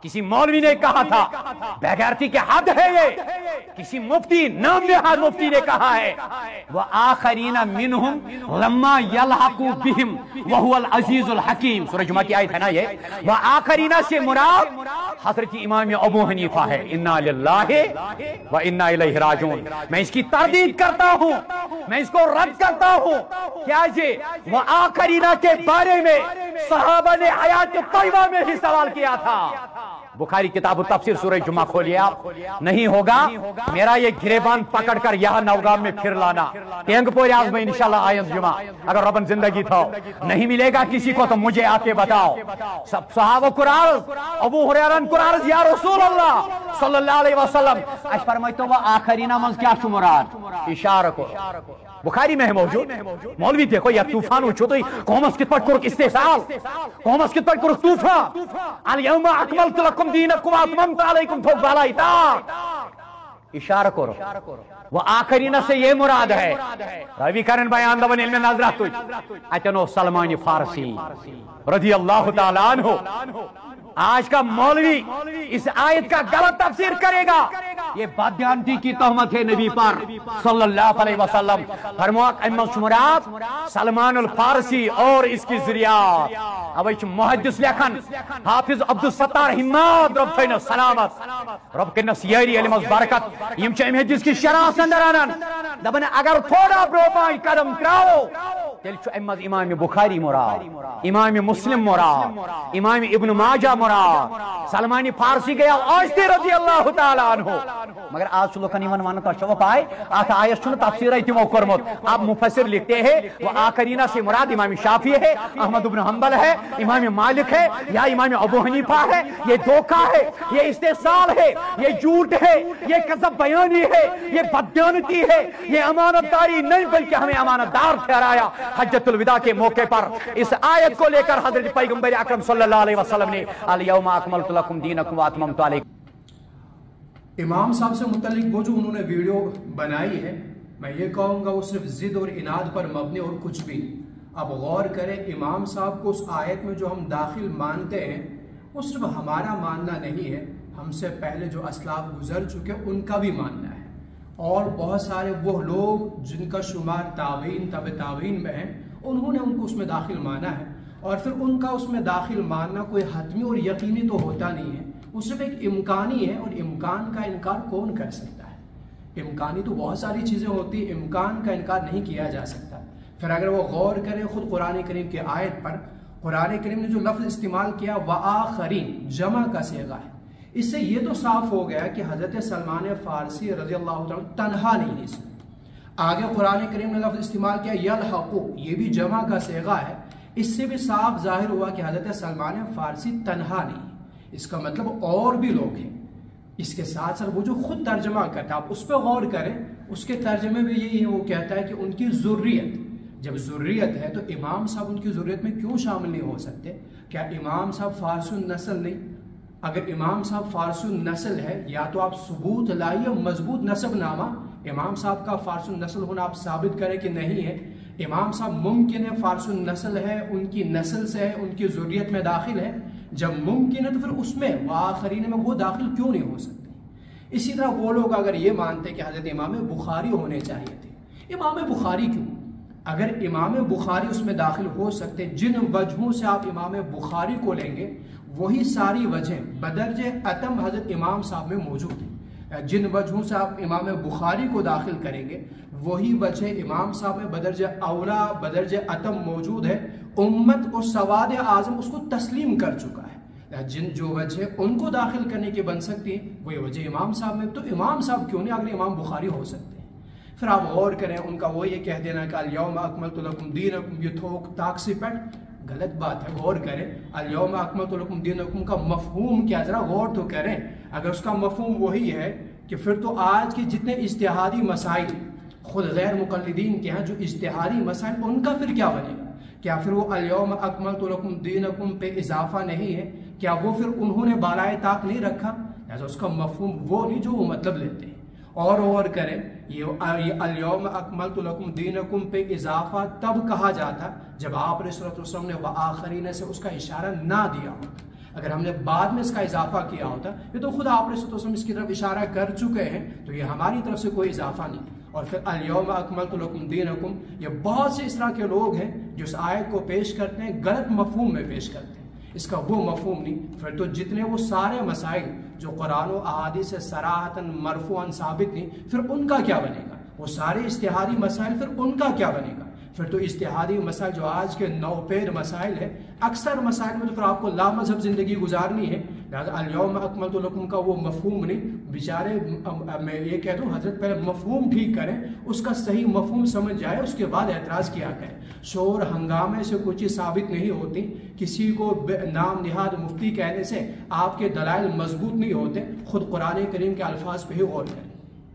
किसी मौलवी ने कहा था, बेगैरती के हद है ये। किसी मुफ्ती, नाम नहाद मुफ्ती ने कहा है, वह आखरीना मिनहुम लम्मा यलहकु बिहिम व हुवल अजीजुल हकीम। सूरह जुमा की आयत है ना ये। वह आखरीना से मुराद हजरत इमाम अबू हनीफा है। इन्ना लिल्लाहि व इन्ना इलैहि राजिऊन। मैं इसकी तरदीद करता हूं, मैं इसको रद्द करता हूं। क्या ये वह आखरीना के बारे में सहाबा ने हयात तय्यबा में ही सवाल किया था। बुखारी किताब तफसीर सूरह जुमा खोलिए आप, नहीं होगा मेरा ये गिरेबान पकड़कर यहाँ नवगाम में फिर लाना। टेंगपोर आज में इंशाल्लाह आयत जुमा अगर रबन जिंदगी था, नहीं मिलेगा किसी को तो मुझे आके बताओ। सब सहाबा कुरान अबू हुरैरा कुरान या रसूल अल्लाह सल्लल्लाहु अलैहि वसल्लम अश फरमाइतो व आखरीना मज क्या छु मुराद इशारा को बुखारी में है मौजूद। मौलवी देखो या तूफान उछो तो कौमस कित पट कुरुक इस्तेसाल, कौमस कित पट कुरुक तूफान अल यौमा अकमलतु लकुम दीनकुम व अतममतु अलैकुम तो बालाइता इशारा करो। वो आखरीना से ये मुराद है। रवि करण बयान दवन इल्म नजरत अतनो सलमान फारसी रजी अल्लाह तआला अन्हु। आज का मौलवी इस आयत का गलत तफसीर करेगा, ये बदयांती की तहमत है नबी पर सल्लल्लाहु अलैहि वसल्लम। फरमात सलमान अल फारसी और इसकी ज़ुरियात। अब मुहद्दिस लेखन हाफिज अब्दुल सत्तार हिम्मत रब थैन सलामत रब के नसियारी इल्मस बरकत यम च हदीस की शरह अंदर आनन दबन अगर थोड़ा ब्रोपाई कदम त्राओ तेल च अमज इमाम बुखारी मुराद, इमाम मुस्लिम मुराद, इमाम इब्न माजा मुराद, सलमान फारसी गया आस्ते रजी अल्लाह तआला अन्हु। मगर आज लोकन यमन वन तो पाए आत आयत छु तफसीर तिमो करमत। अब मुफस्सिर लिखते हैं वो आखरीना से मुराद इमाम शाफी है, अहमद इब्न हंबल है, इमाम मालिक है या इमाम अबू हनीफा है। ये धोखा है, ये इस्तेसाल है, ये झूठ है, ये कज़ब बयानी है, ये बदयानती है, ये अमानतदारी नहीं बल्कि हमें अमानतदार ठहराया। हज्जतुल विदा के मौके पर इस आयत को लेकर हजरत पैगंबर अकरम सल्लल्लाहु अलैहि वसल्लम ने अल यौमा अकमलतु लकुम दीनकुम व अतममतु अलैकुम। इमाम साहब से मुतल्लिक वो जो उन्होंने वीडियो बनाई है, मैं ये कहूँगा वो सिर्फ जिद और इनाद पर मबनी और कुछ भी। अब गौर करें, इमाम साहब को उस आयत में जो हम दाखिल मानते हैं वो सिर्फ हमारा मानना नहीं है, हमसे पहले जो असलाफ गुजर चुके उनका भी मानना है। और बहुत सारे वो लोग जिनका शुमार ताबीन तब ताबीन में है, उन्होंने उनको उसमें दाखिल माना है। और फिर उनका उसमें दाखिल मानना कोई हतमी और यकीनी तो होता नहीं है, वो सिर्फ एक इम्कानी है। और इम्कान का इनकार कौन कर सकता है? इम्कानी तो बहुत सारी चीज़ें होती है, इम्कान का इनकार नहीं किया जा सकता। फिर अगर वो गौर करें खुद कुरान करीम की आयत पर, कुरान करीम ने जो लफ्ज़ इस्तेमाल किया व आखरीन जमा का सेगा है, इससे ये तो साफ हो गया कि हजरत सलमान फारसी रज़ी अल्लाह तआला तन्हा नहीं है इसमें। आगे कुरान करीम ने लफ्ज़ इस्तेमाल किया यलहक़ु, ये भी जमा का सेगा है, इससे भी साफ जाहिर हुआ कि हजरत सलमान फारसी तन्हा नहीं, इसका मतलब और भी लोग हैं। इसके साथ साथ वो जो खुद तर्जमा करता है, आप उस पर गौर करें, उसके तर्जमे में यही है, वो कहता है कि उनकी ज़ुर्रियत, जब ज़ुर्रियत है तो इमाम साहब उनकी ज़ुर्रियत में क्यों शामिल नहीं हो सकते? क्या इमाम साहब फारसी नस्ल नहीं? अगर इमाम साहब फारसी नस्ल है, या तो आप सबूत लाइए मजबूत नसबनामा, इमाम साहब का फारसी नस्ल होना आप साबित करें कि नहीं है। इमाम साहब मुमकिन है फारसी नस्ल है, उनकी नस्ल से है, उनकी ज़ुर्रियत में दाखिल है। जब मुमकिन है तो फिर उसमें आखरीन में वो दाखिल क्यों नहीं हो सकते? इसी तरह वो लोग अगर ये मानते कि हजरत इमाम बुखारी होने चाहिए थे, इमाम बुखारी क्यों? अगर इमाम बुखारी उसमें दाखिल हो सकते, जिन वजहों से आप इमाम बुखारी को लेंगे वही सारी वजह बदरजे अतम हजरत इमाम साहब में मौजूद है। जिन वजहों से आप इमाम बुखारी को दाखिल करेंगे वही वजह इमाम साहब में बदरजे औला बदरजे अतम मौजूद है। उम्मत और सवाद आजम उसको तस्लीम कर चुका है। जिन जो वजह उनको दाखिल करने की बन सकती है वही वजह इमाम साहब में, तो इमाम साहब क्यों नहीं अगले इमाम बुखारी हो सकते हैं? फिर आप गौर करें, उनका वो ये कह देना कि अल-यौमा अकमलतु लकुम दीनकुम, ये थोक ताकसी पट गलत बात है। गौर करें, अल-यौमा अकमलतु लकुम दीनकुम का मफहूम क्या, जरा गौर तो करें। अगर उसका मफहूम वही है कि फिर तो आज के जितने इज्तिहादी मसाइल खुद गैर मुकल्लिदीन के हैं, जो इज्तिहादी मसाइल, उनका फिर क्या बनेगा? क्या फिर वो अल-यौमा अकमलतु लकुम दीनकुम पे इजाफा नहीं है? क्या वो फिर उन्होंने बालाए ताक नहीं रखा? ऐसा उसका मफहूम वो नहीं जो वो मतलब लेते हैं। और करें, ये अल-यौमा अकमलतु लकुम दीनकुम पे इजाफा तब कहा जाता जब आप ने व आखरीन से उसका इशारा ना दिया होता। अगर हमने बाद में इसका इजाफा किया होता, ये तो खुद आप इसकी तरफ इशारा कर चुके हैं, तो ये हमारी तरफ से कोई इजाफा नहीं। और फिर अल-यौम अकमलतु लकुम दीनकुम, ये बहुत से इस तरह के लोग हैं जो इस आयत को पेश करते हैं, गलत मफहूम में पेश करते हैं, इसका वो मफहूम नहीं। फिर तो जितने वो सारे मसाइल जो कुरान और अहादीस से सराहतन मरफूअन साबित नहीं, फिर उनका क्या बनेगा? वो सारे इज्तिहादी मसाइल, फिर उनका क्या बनेगा? फिर तो इज्तिहादी मसाइल जो आज के नौपेर मसाइल है, अक्सर मसाइल में तो फिर आपको लामज़हब ज़िंदगी गुजारनी है। लिहाजा अल-यौम अकमलतु लकुम का वो मफहूम नहीं, बेचारे मैं ये कह दूँ हजरत पहले मफहूम ठीक करें, उसका सही मफहूम समझ जाए, उसके बाद एतराज़ किया करें। शोर हंगामे से कुछ चीज़ साबित नहीं होती, किसी को नाम निहाद मुफ्ती कहने से आपके दलाइल मजबूत नहीं होते। खुद कुरान करीम के अल्फाज पे ही गौर करें।